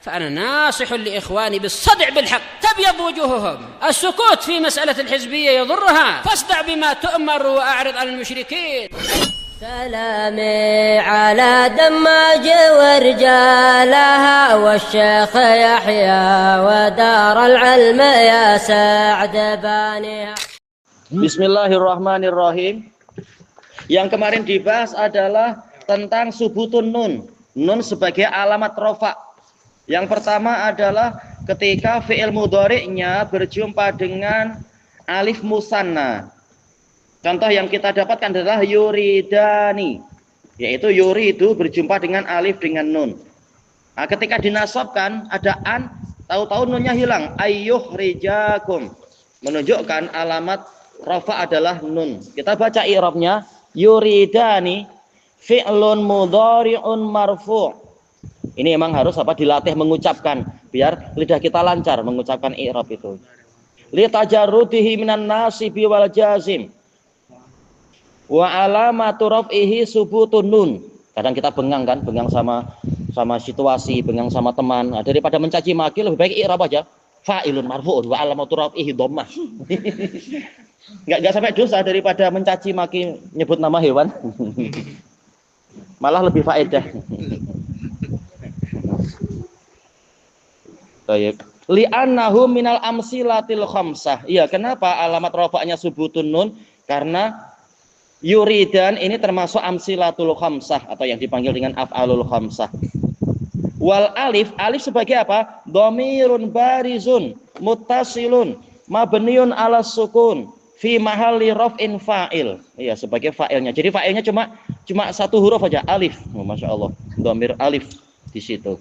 فأنا ناصح لإخواني بالصدع بالحق تبيض وجوههم. السكوت في مسألة الحزبية يضرها، فاصدع بما تؤمر وأعرض عن المشركين. سلامي على دماج ورجالها والشيخ يحيى ودار العلم يا سعد بانيها. Bismillahirrahmanirrahim. Yang kemarin dibahas adalah tentang subutun nun. Nun sebagai alamat rofa. Yang pertama adalah ketika fi'il mudhari'nya berjumpa dengan alif musanna. Contoh yang kita dapatkan adalah yuridani, yaitu yuridu berjumpa dengan alif dengan nun. Nah, ketika dinasabkan ada an, tahu-tahu nunnya hilang. Ayyuh rijakum, menunjukkan alamat rafa adalah nun. Kita baca i'rabnya, yuridani fi'lun mudhari'un marfu'. Ini emang harus dilatih mengucapkan biar lidah kita lancar mengucapkan i'rab itu. Li tajarrudihi minan nasibi wal jazim. Wa alamatu raf'ihi subutun nun. Kadang kita bengang kan, bengang sama situasi, bengang sama teman. Nah, daripada mencaci maki lebih baik i'rab aja. Fa'ilun marfu'un wa alamatu raf'ihi dhammah. Enggak sampai dosa daripada mencaci maki nyebut nama hewan. Malah lebih faedah. Baik. Li'annahu minal amsilatil khamsah. Iya, kenapa alamat rafa'nya subutun nun? Karena yuridan ini termasuk amsilatul khamsah atau yang dipanggil dengan af'alul khamsah. Wal alif, alif sebagai apa? Dhamirun barizun muttasilun mabniun ala sukun fi mahalli raf'in fa'il. Iya, sebagai fa'ilnya. Jadi fa'ilnya cuma satu huruf aja, alif. Oh, Masya Allah, dhamir alif di situ.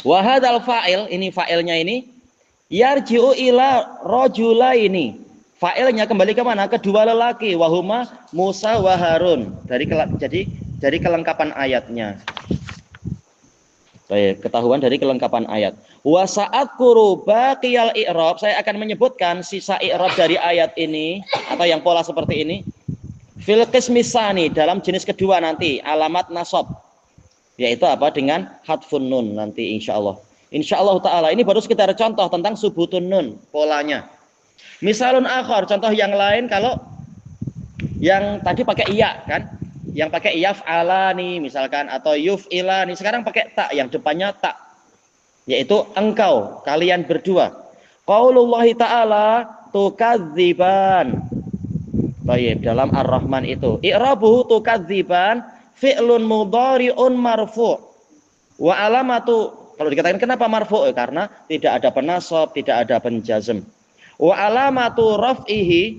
Wa hadzal fa'il, ini fa'ilnya ini yarji'u ila rajulaini. Fa'ilnya kembali ke mana? Kedua lelaki, wahuma Musa wa Harun. Dari kelengkapan ayatnya. Baik, ketahuan dari kelengkapan ayat. Wa sa'adkuru baqiyal i'rab, saya akan menyebutkan sisa i'rab dari ayat ini atau yang pola seperti ini. Fil qismisani, dalam jenis kedua nanti alamat nasab. Yaitu apa? Dengan hadfun nun nanti insyaallah. Insyaallah taala ini baru sekedar contoh tentang subutun nun polanya. Misalun akhar, contoh yang lain kalau yang tadi pakai iya kan? Yang pakai yaf'alani misalkan atau yuf'ilani, sekarang pakai tak yang depannya tak. Yaitu engkau, kalian berdua. Qaulullahi ta'ala tukadziban. Baik, dalam Ar-Rahman itu. I'rabuhu tukadziban fi'lun mudhari'un marfu'. Wa alamatu, kalau dikatakan kenapa marfu'? Karena tidak ada penasab, tidak ada penjazm. Wa alamatu raf'ihi,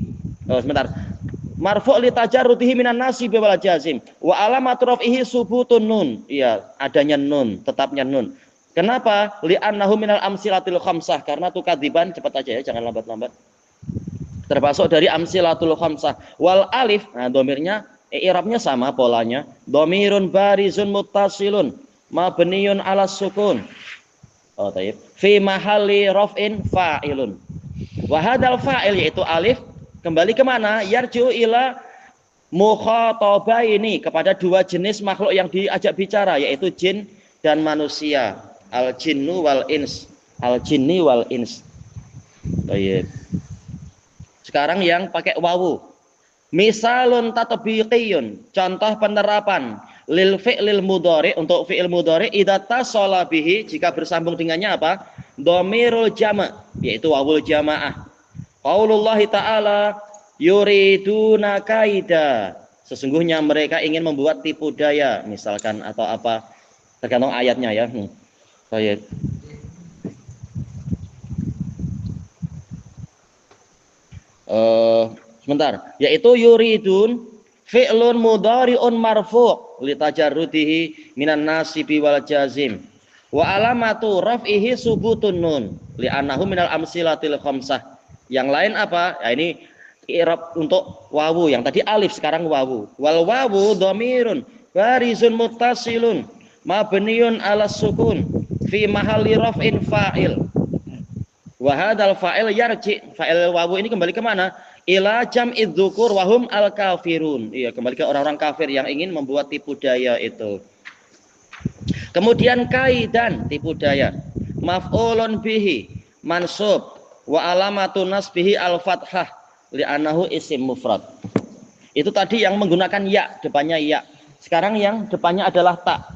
marfu' li tajarrudihi minan nasibi wal jazim. Wa alamatu raf'ihi subutun nun. Iya, adanya nun, tetapnya nun. Kenapa? Li'annahu minal amsilatil khamsah, karena tukadziban, cepat aja ya, jangan lambat-lambat. Termasuk dari amsilatul khamsah. Wal alif, nah dhamirnya i'rabnya sama polanya. Dhamirun barizun muttasilun mabniun 'ala sukun. Oh, tayyib. Fi mahalli raf'in fa'ilun. Wa hadzal fa'il yaitu alif kembali ke mana? Yarji'u ila mukhatabaini, kepada dua jenis makhluk yang diajak bicara yaitu jin dan manusia. Al jinnu wal ins. Al jinni wal ins. Tayyib. Sekarang yang pakai wawu. Misalun tatbiqiyun, contoh penerapan lil fi'lil mudhari, untuk fi'il mudhari idza tasala bihi, jika bersambung dengannya apa? Dhamirul jama', yaitu wawul jamaah. Qaulullahi ta'ala yuriduna kaida, sesungguhnya mereka ingin membuat tipu daya misalkan atau apa, tergantung ayatnya ya. Baik. Sebentar, yaitu yuridun fi'lun mudhari'un marfu' li tajarrudihi minan nasibi wal jazim. Wa alamatu raf'ihi subutun nun li'annahu minal amsilatil khamsah. Yang lain apa? Ya, ini i'rab untuk wawu, yang tadi alif sekarang wawu. Wal wawu dhamirun barizun muttasilun mabniun 'ala sukun fi mahalli raf'in fa'il. Wa hadzal fa'il yarji, fa'il wawu ini kembali ke mana? Ila jam'idz dzukur wa hum al kafirun. Iya, kembali ke orang-orang kafir yang ingin membuat tipu daya itu. Kemudian kaidan, tipu daya. Maf'ulun bihi mansub wa alamatun nasbihi al-fathah li'annahu isim mufrad. Itu tadi yang menggunakan ya, depannya ya. Sekarang yang depannya adalah ta.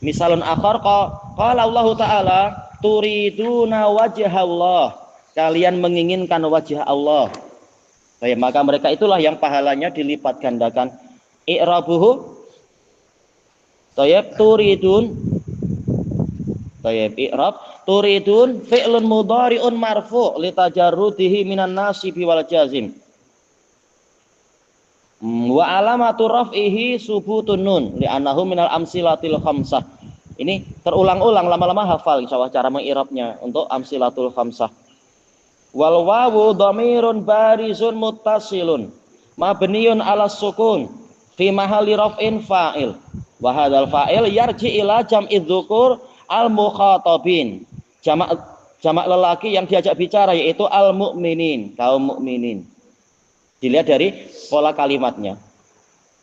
Misalun akhar qala Allah Ta'ala turiduna wajhallah. Kalian menginginkan wajah Allah. Baik, maka mereka itulah yang pahalanya dilipat gandakan. I'rabuhu Tayyib turidun. Tayyib i'rab turidun fi'lun mudhari'un marfu' li tajarrudihi minan nasibi wal jazim. Wa alamatu raf'ihi subutun nun li'annahu minal amsilatil khamsah. Ini terulang-ulang, lama-lama hafal insyaallah cara mengi'rabnya untuk amsilatul khamsah. Wal wawu dhamirun barizun muttasilun mabniun 'ala sukun fi mahalli raf'in fa'il. Wa hadzal fa'il yarji ila jam'i dzukur al-mukhatabin. Jamak lelaki yang diajak bicara yaitu al-mu'minin, kaum mukminin. Dilihat dari pola kalimatnya.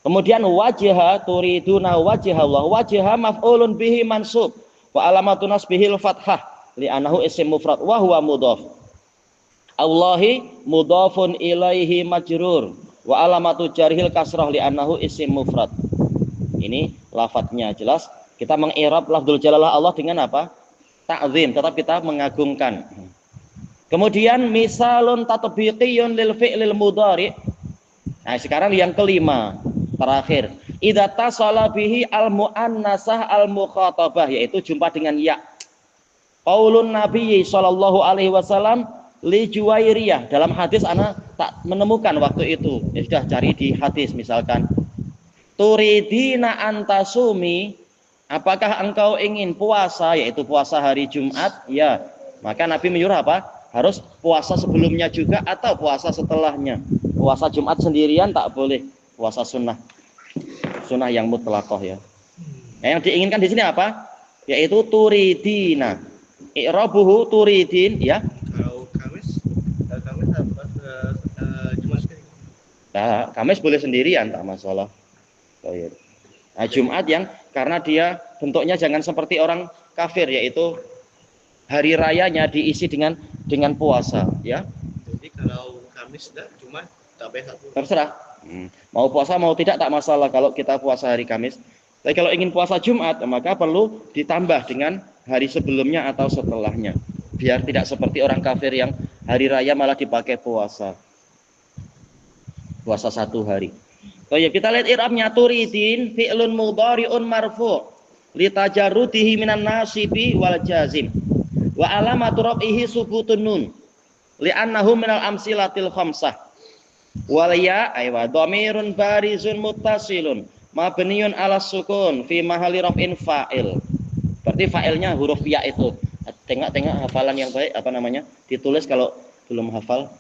Kemudian wajha turiduna wajha Allah. Wajha maf'ulun bihi mansub wa alamatun nasbihil fathah li'annahu isim mufrad wa huwa mudhaf. Allahi mudhafun ilaihi majrur wa alamatu jarhil kasrah li'annahu isim mufrad. Ini lafadznya jelas. Kita mengirab lafdzul jalalah Allah dengan apa? Ta'zim, tetap kita mengagungkan. Kemudian misalun tatbiqiyun lil fi'lil mudhari. Nah, sekarang yang kelima, terakhir. Idza tasala bihi al muannasah al mukhatabah, yaitu jumpa dengan ya. Qaulun Nabi sallallahu alaihi wasallam li Juwairiyah. Dalam hadis ana tak menemukan waktu itu. Ya sudah cari di hadis misalkan. Turidina antasumi, apakah engkau ingin puasa, yaitu puasa hari Jumat? Ya, maka Nabi menyuruh apa? Harus puasa sebelumnya juga atau puasa setelahnya. Puasa Jumat sendirian tak boleh, puasa sunnah yang mutlaqah ya. Nah, yang diinginkan di sini apa? Yaitu turidina. I'rabuhu turidin ya. Kalau Kamis Jumat sendiri. Nah, Kamis boleh sendirian tak masalah. Nah, Jumat yang karena dia bentuknya jangan seperti orang kafir, yaitu hari rayanya diisi dengan puasa ya. Jadi kalau Kamis dan Jumat tak payah satu. Terserah. Mau puasa mau tidak tak masalah kalau kita puasa hari Kamis. Tapi kalau ingin puasa Jumat maka perlu ditambah dengan hari sebelumnya atau setelahnya. Biar tidak seperti orang kafir yang hari raya malah dipakai puasa. Puasa satu hari. Oh ya, kita lihat i'rabnya turidin fi'lun mudhari'un marfu' li tajarrudihi minan nasibi wal jazim. Wa alamatu raf'ihi subutun nun li'annahu minal amsilatil khamsah. Wal ya aywa dhamirun barizun muttasilun mabniun 'ala sukun fi mahalli raf'in fa'il. Berarti fa'ilnya huruf ya itu. Tengok hafalan yang baik apa namanya? Ditulis kalau belum hafal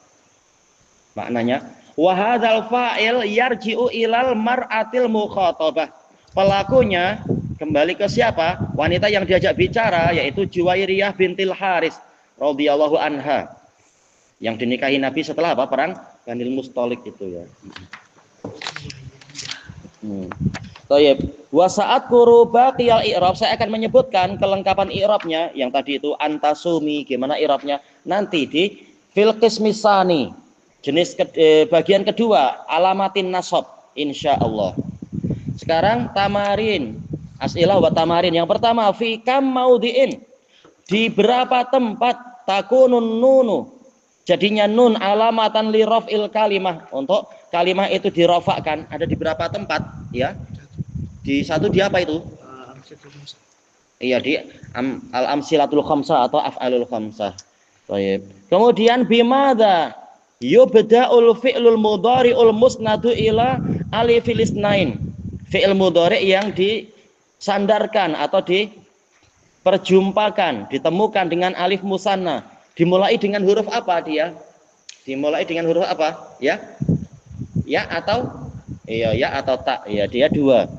maknanya. Wa hadzal fa'il yarji'u ilal mar'atil mukhatabah. Pelakunya kembali ke siapa? Wanita yang diajak bicara, yaitu Juwairiyah bintil Haris radhiyallahu anha. Yang dinikahi Nabi setelah apa? Perang Banil Mustalik itu ya. Baik. Wa sa'at baqiyal i'rab, saya akan menyebutkan kelengkapan i'rabnya yang tadi itu antasumi, gimana i'rabnya nanti di fil qismisani. Jenis bagian kedua alamatin nasab insyaallah. Sekarang tamarin, as'ilah wa tamarin. Yang pertama fi kam maudhi'in, di berapa tempat takunun nunu, jadinya nun alamatan li raf'il kalimah, untuk kalimah itu dirafa'kan, ada di berapa tempat ya? Di satu di apa itu? Iya, di al-amsilatul khamsah atau af'alul khamsah. Baik. Kemudian bimadza yubda'ul fi'lul mudhari'ul musnadu ila alifil isnain. Fi'il mudhari' yang disandarkan atau diperjumpakan, ditemukan dengan alif musanna. Dimulai dengan huruf apa dia? Dimulai dengan huruf apa? Ya? Ya atau? Iya, ya atau tak? Ya, dia dua.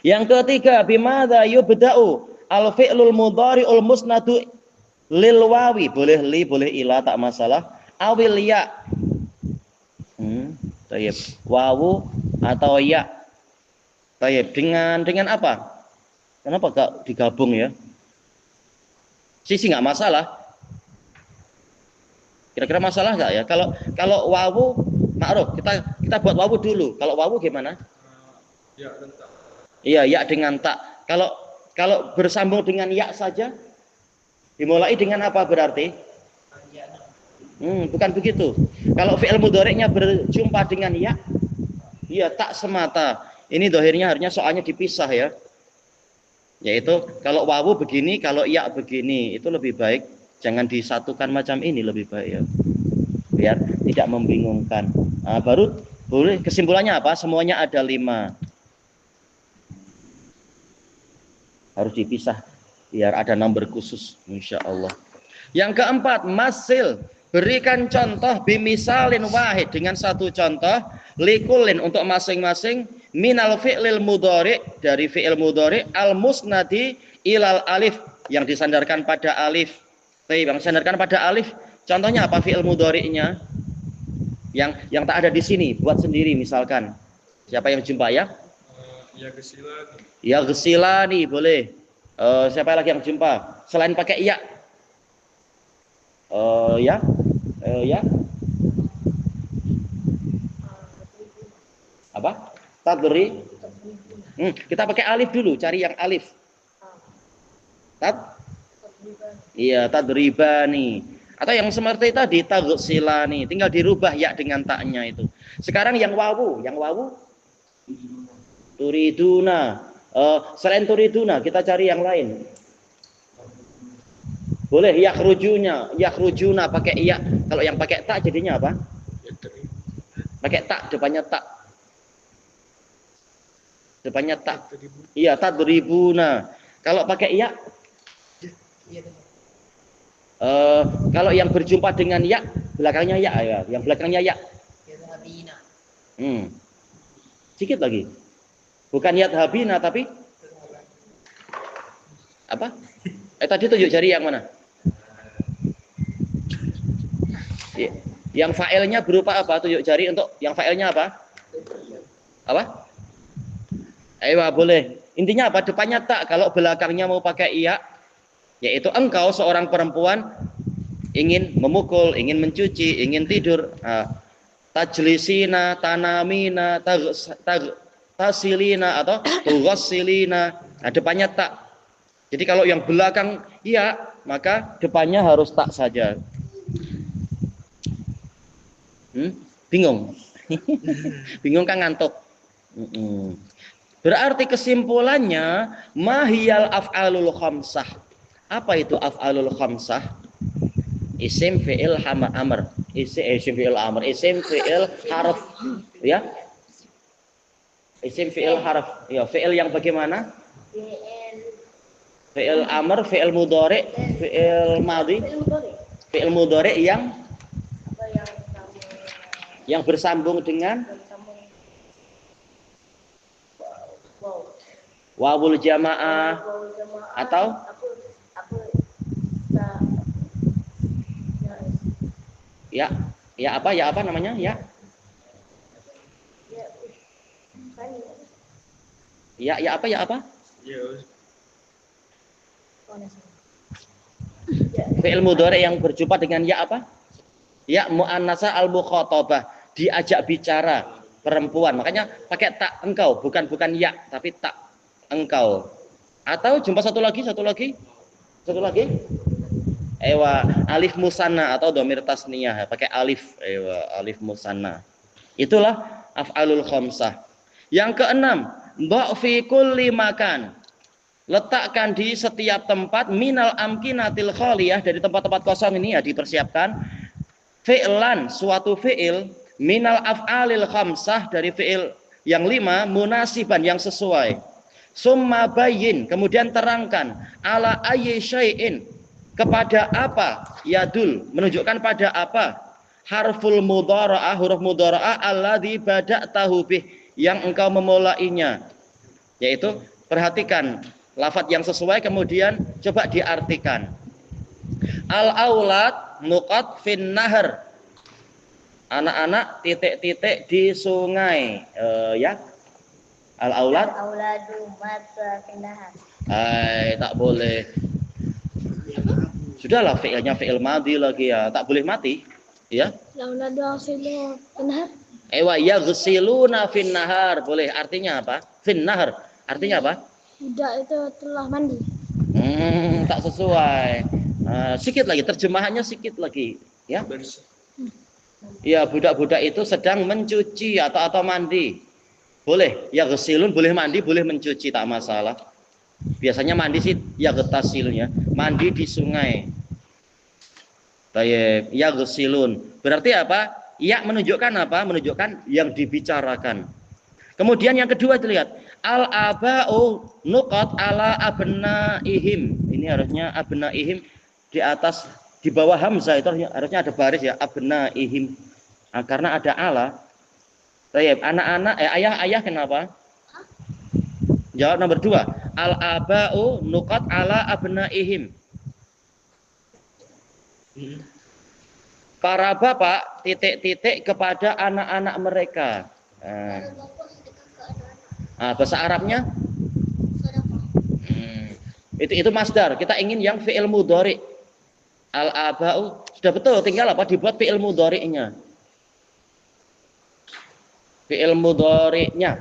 Yang ketiga, bimadza yubda'u al fi'lul mudhari'ul musnadu lil wawi. Boleh li, boleh ila, tak masalah. Awil ya. Tayyib. Wawu atau ya. Tayyib. Dengan apa? Kenapa gak digabung ya? Sisi nggak masalah. Kira-kira masalah nggak ya? Kalau wawu ma'ruf, kita buat wawu dulu. Kalau wawu gimana? Ya dan tak. Iya, ya dengan tak. Kalau bersambung dengan ya saja, dimulai dengan apa berarti? Bukan begitu. Kalau fi'il mudhari'nya berjumpa dengan ya, iya tak semata. Ini dohirnya harusnya soalnya dipisah ya. Yaitu kalau wawu begini, kalau ya begini, itu lebih baik. Jangan disatukan macam ini, lebih baik ya. Biar tidak membingungkan. Nah, baru boleh kesimpulannya apa? Semuanya ada 5. Harus dipisah biar ada nomor khusus, insya Allah. Yang keempat, masil. Berikan contoh bimisalin wahid, dengan satu contoh, likulin untuk masing-masing, minal fi'lil mudhari, dari fi'il mudhari, al musnadi ilal alif, yang disandarkan pada alif. Yang disandarkan pada alif, contohnya apa fi'il mudhari'nya? Yang tak ada di sini, buat sendiri misalkan. Siapa yang jumpa ya? Ya gesilani. Ya gesilani boleh. Siapa lagi yang jumpa? Selain pakai ya. Ya. Apa? Tadri. Kita pakai alif dulu, cari yang alif. Iya, tadribani. Atau yang seperti tadi tagsilani, tinggal dirubah ya dengan taknya itu. Sekarang yang wawu turiduna. Selain turiduna kita cari yang lain. Boleh yakhrujuna pakai iya. Kalau yang pakai tak jadinya apa? Pakai tak, depannya tak. Depannya tak. Iya, tadribuna. Kalau pakai iya? Kalau yang berjumpa dengan ya, belakangnya ya. Yang belakangnya ya. Sedikit lagi. Bukan yadhabina tapi apa? Tadi tunjuk jari yang mana? Yang failnya berupa apa? Tunjuk jari untuk yang failnya apa? Apa? Ayo boleh. Intinya apa? Depannya tak. Kalau belakangnya mau pakai iya, yaitu engkau seorang perempuan ingin memukul, ingin mencuci, ingin tidur. Tajlisina, tanamina, tasilina atau tughassilina. Depannya tak. Jadi kalau yang belakang iya, maka depannya harus tak saja. Bingung? Bingung kan ngantuk. Berarti kesimpulannya mahiyal af'alul khamsah. Apa itu af'alul khamsah? Isim fi'il amr. Isim fi'il amr, isim fi'il harf, ya. Isim fi'il harf. Ya, fi'il yang bagaimana? Fi'il amr, fi'il mudhari, fi'il madhi. Fi'il mudhari yang bersambung dengan wawul jamaah atau ya apa namanya ya apa fi'il mudhari yang berjumpa dengan ya apa? Ya muannasah al-mukhatabah, diajak bicara perempuan. Makanya pakai tak engkau, bukan ya, tapi tak engkau. Atau jumpa satu lagi. Alif musanna atau dhamir tasniyah, pakai alif. Alif musanna. Itulah af'alul khamsah. Yang keenam, dha' fi kulli makan. Letakkan di setiap tempat minal amkinatil khaliyah, dari tempat-tempat kosong ini ya dipersiapkan. Fi'lan, suatu fi'il, minal af'alil khamsah, dari fi'il yang 5, munasiban, yang sesuai. Summa bayyin, kemudian terangkan, ala ayyi syai'in, kepada apa, yadul, menunjukkan pada apa, harful mudhara'ah, huruf mudhara'ah, alladzi bada'tahu bih, yang engkau memulainya. Yaitu perhatikan lafadz yang sesuai, kemudian coba diartikan. Al-aulad nuqat fin nahar, anak-anak titik-titik di sungai. Ya, al-aulad Tak boleh. Sudahlah, fi'ilnya fi'il madhi lagi ya, tak boleh mati. Ya. Yaghsiluna fin nahar, boleh. Artinya apa? Fin nahar. Artinya apa? Budak itu telah mandi. Tak sesuai. Sikit lagi, terjemahannya sikit lagi, ya. Ya, budak-budak itu sedang mencuci atau mandi. Boleh, ya ghasilun boleh mandi, boleh mencuci, tak masalah. Biasanya mandi sih ya getasilnya, mandi di sungai. Baik, ya ghasilun. Berarti apa? Ya menunjukkan apa? Menunjukkan yang dibicarakan. Kemudian yang kedua itu lihat, al-aba'u nuqat ala abnaihim. Ini harusnya abnaihim di atas, di bawah hamzah itu harusnya ada baris ya, abnaihim. Karena ada ala. Baik, anak-anak ayah kenapa? Jawab nomor 2. Al-aba'u nuqat ala abnaihim. Para bapak titik-titik kepada anak-anak mereka. Bahasa Arabnya itu masdar. Kita ingin yang fi'il mudhari. Al-aba'u sudah betul, tinggal apa? Dibuat fi'il mudhari'nya. Fi'il mudhari'nya.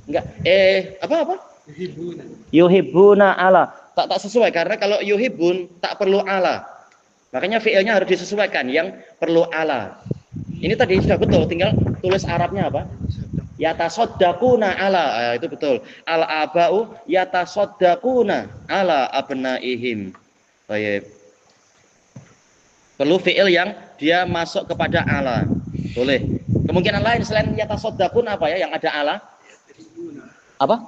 Enggak, apa? Yuhibbuna ala. Tak sesuai, karena kalau yuhibbun tak perlu ala. Makanya fi'ilnya harus disesuaikan yang perlu ala. Ini tadi sudah betul, tinggal tulis Arabnya apa? Yatasaddaquna ala. Itu betul. Al-aba'u yatasaddaquna ala abnaihim. Baik. Perlu fi'il yang dia masuk kepada ala. Boleh. Kemungkinan lain selain yatasaddaqun apa ya yang ada ala? Apa?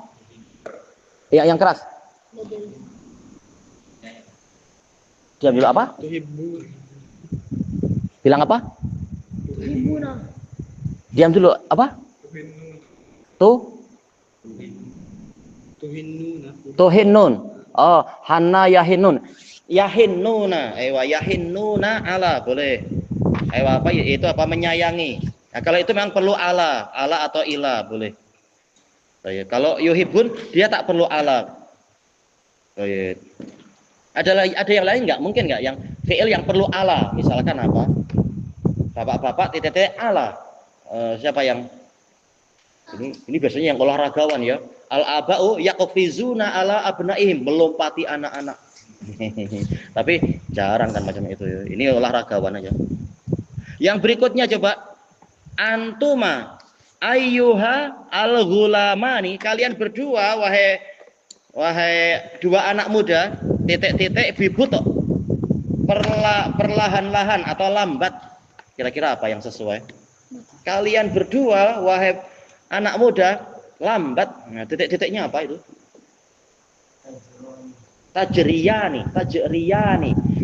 Ya, yang keras. Diam dulu apa? Bilang apa? Diam dulu apa? Tuhinnun. Oh, Hanna yahinnun. Yahinnuna. Yahinnuna ala, boleh. Apa itu apa menyayangi. Nah, kalau itu memang perlu ala atau ila, boleh. Kalau yuhibun dia tak perlu ala. Ada yang lain nggak? Mungkin nggak yang fi'il yang perlu ala? Misalkan apa? Bapak-bapak titik ala. Siapa yang ini biasanya yang olahragawan ya. Al-aba'u yaqfizuna ala abnaihim, melompati anak-anak. Tapi jarang kan macam itu ya. Ini olahragawan aja. Yang berikutnya coba antuma ayyuha al-ghulamani, kalian berdua wahai dua anak muda titik-titik bibuto, perlahan-lahan atau lambat. Kira-kira apa yang sesuai? Kalian berdua wahai anak muda lambat. Nah, titik-titiknya apa itu? Tajriyani.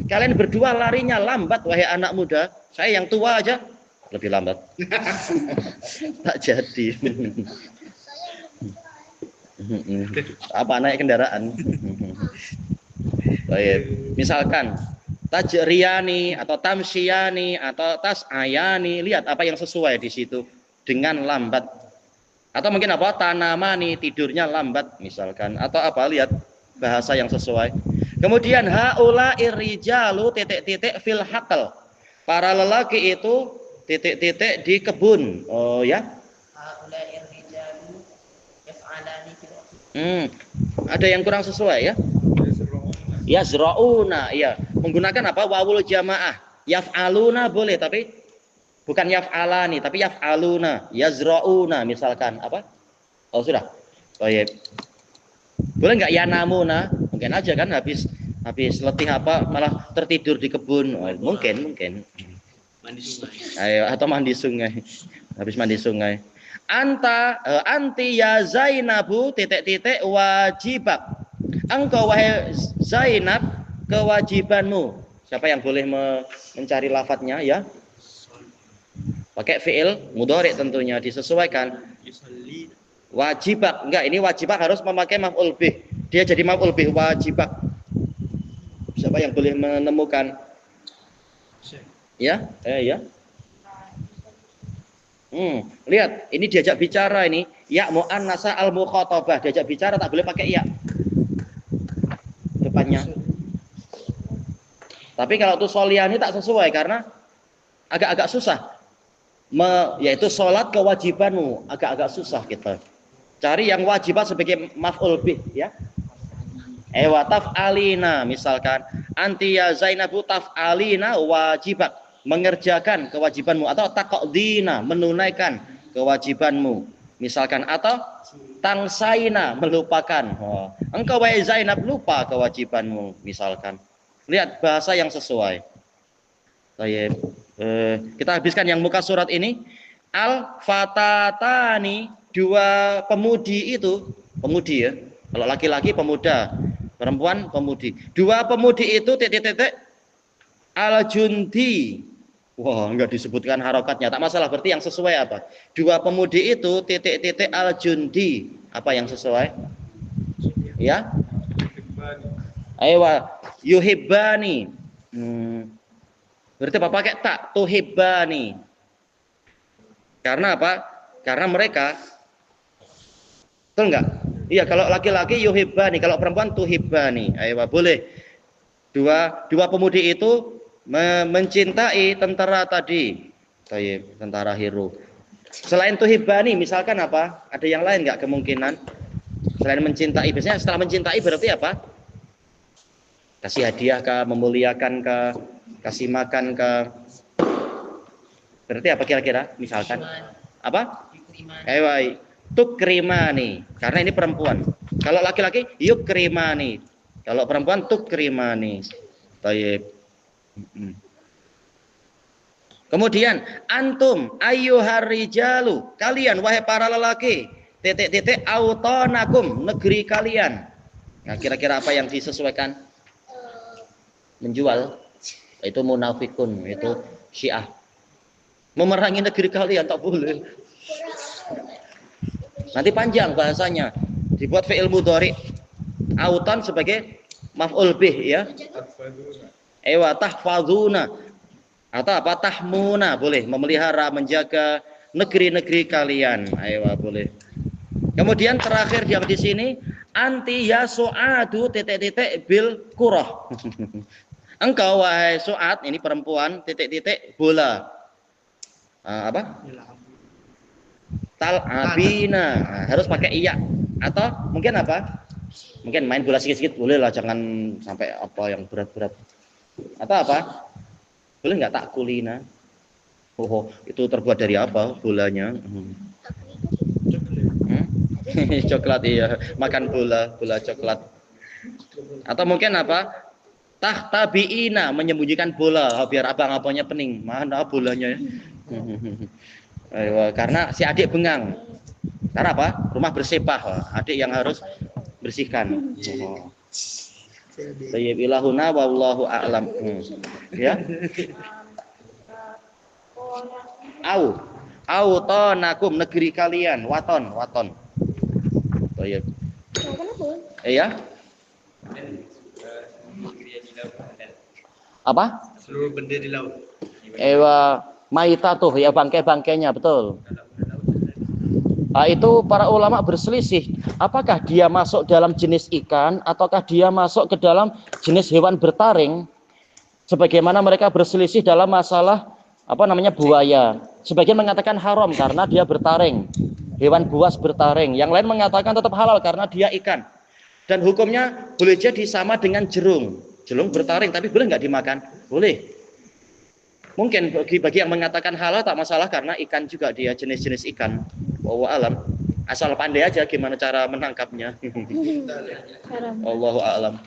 Kalian berdua larinya lambat wahai anak muda. Saya yang tua aja lebih lambat. Tak jadi. Apa naik kendaraan? Baik. Misalkan tajriyani atau tamsyiyani atau tas'ayani, lihat apa yang sesuai di situ dengan lambat. Atau mungkin apa? Tanamani, tidurnya lambat misalkan. Atau apa? Lihat bahasa yang sesuai. Kemudian haula irrijalu titik-titik fil haql. Para lelaki itu titik-titik di kebun. Oh ya. Haula irrijalu yaf'alani fil haql. Ada yang kurang sesuai ya? Yazra'una, iya. Menggunakan apa? Wawul jamaah. Yaf'aluna boleh, tapi bukan yaf'alani, tapi yaf'aluna. Yazra'una misalkan apa? Oh sudah. Baik. Boleh nggak yanamuna? Mungkin aja kan habis letih apa malah tertidur di kebun. Oh, mungkin. Mandi sungai. Ayo, atau mandi sungai. Habis mandi sungai. Anti ya Zainabu titik-titik wajibak. Engkau wahai Zainab kewajibanmu. Siapa yang boleh mencari lafadznya ya? Pakai fi'il mudhari tentunya disesuaikan. Wajibak. Enggak, ini wajibak harus memakai maf'ul bih. Dia jadi maf'ul bih wajibak. Siapa yang boleh menemukan? Ya? Ya. Lihat, ini diajak bicara ini. Ya mu'annasa al-mukhatabah, diajak bicara tak boleh pakai ya depannya. Tapi kalau tuh soliani tak sesuai karena agak-agak susah. Yaitu sholat kewajibanmu, agak-agak susah kita. Cari yang wajibat sebagai maf'ul bih ya. Ewa taf'alina misalkan anti ya Zainabu taf'alina wajibat, mengerjakan kewajibanmu, atau taqdina menunaikan kewajibanmu misalkan, atau tangsaina melupakan. Engkau wahai Zainab lupa kewajibanmu misalkan. Lihat bahasa yang sesuai. Baik. Kita habiskan yang muka surat ini. Al fatatani, dua pemudi itu, pemudi ya. Kalau laki-laki pemuda, perempuan pemudi. Dua pemudi itu titik-titik al jundi. Wah, enggak disebutkan harokatnya. Tak masalah, berarti yang sesuai apa? Dua pemudi itu titik-titik al jundi. Apa yang sesuai? Ya? Aywa yuhibbani. Berarti apa pakai tak? Tuhibbani. Karena apa? Karena mereka, betul enggak? Iya, kalau laki-laki yuhibbani, kalau perempuan tuhibbani. Aywa boleh. Dua pemudi itu mencintai tentara tadi. Tentara hero. Selain tuhibbani misalkan apa? Ada yang lain enggak kemungkinan? Selain mencintai, biasanya setelah mencintai berarti apa? Kasih hadiah kah, memuliakan kah, kasih makan kah? Berarti apa kira-kira? Misalkan apa? Ewa tukrimani, karena ini perempuan. Kalau laki-laki yukrimani, kalau perempuan tukrimani. Baik. Kemudian antum ayyuhar rijalu, kalian wahai para lelaki, titik-titik autonakum, negeri kalian. Nah, kira-kira apa yang disesuaikan? Menjual, itu munafikun, itu Syiah. Memerangi negeri kalian tak boleh. Nanti panjang bahasanya. Dibuat fi'il mudhari. Autan sebagai maf'ul bih ya. Ewa tahfadzuna. Atau apa? Tahmuna, boleh memelihara, menjaga negeri-negeri kalian. Ewa boleh. Kemudian terakhir yang di sini anti ya su'adu titik-titik bil qurah. Engkau wahai su'ad, ini perempuan, titik-titik bola. Apa? Tal'abina. Harus pakai iya. Atau mungkin apa? Mungkin main bola sedikit-sedikit boleh lah, jangan sampai apa yang berat-berat. Atau apa? Boleh nggak tak kulina? Oh, itu terbuat dari apa bolanya? Coklat, iya. Makan bola coklat. Atau mungkin apa? Tahtabiina, menyembunyikan bola biar abang-abangnya pening. Mana bolanya ya? Karena si adik bengang. Karena apa? Rumah bersepah, adik yang harus bersihkan. Tayyib ilahuna wallahu a'lam. Ya. Autonakum, negeri kalian, waton. Tayyib. Iya. Apa? Seluruh benda di laut. Ewa maitatuh, ya bangkai-bangkainya, betul. Itu para ulama berselisih, apakah dia masuk dalam jenis ikan ataukah dia masuk ke dalam jenis hewan bertaring? Sebagaimana mereka berselisih dalam masalah buaya. Sebagian mengatakan haram karena dia bertaring, hewan buas bertaring. Yang lain mengatakan tetap halal karena dia ikan. Dan hukumnya boleh jadi sama dengan jerung. Jerung bertaring tapi boleh nggak dimakan? Boleh. Mungkin bagi yang mengatakan halal tak masalah karena ikan juga dia jenis-jenis ikan. Wallahu alam. Asal pandai aja gimana cara menangkapnya. Wallahu a'lam.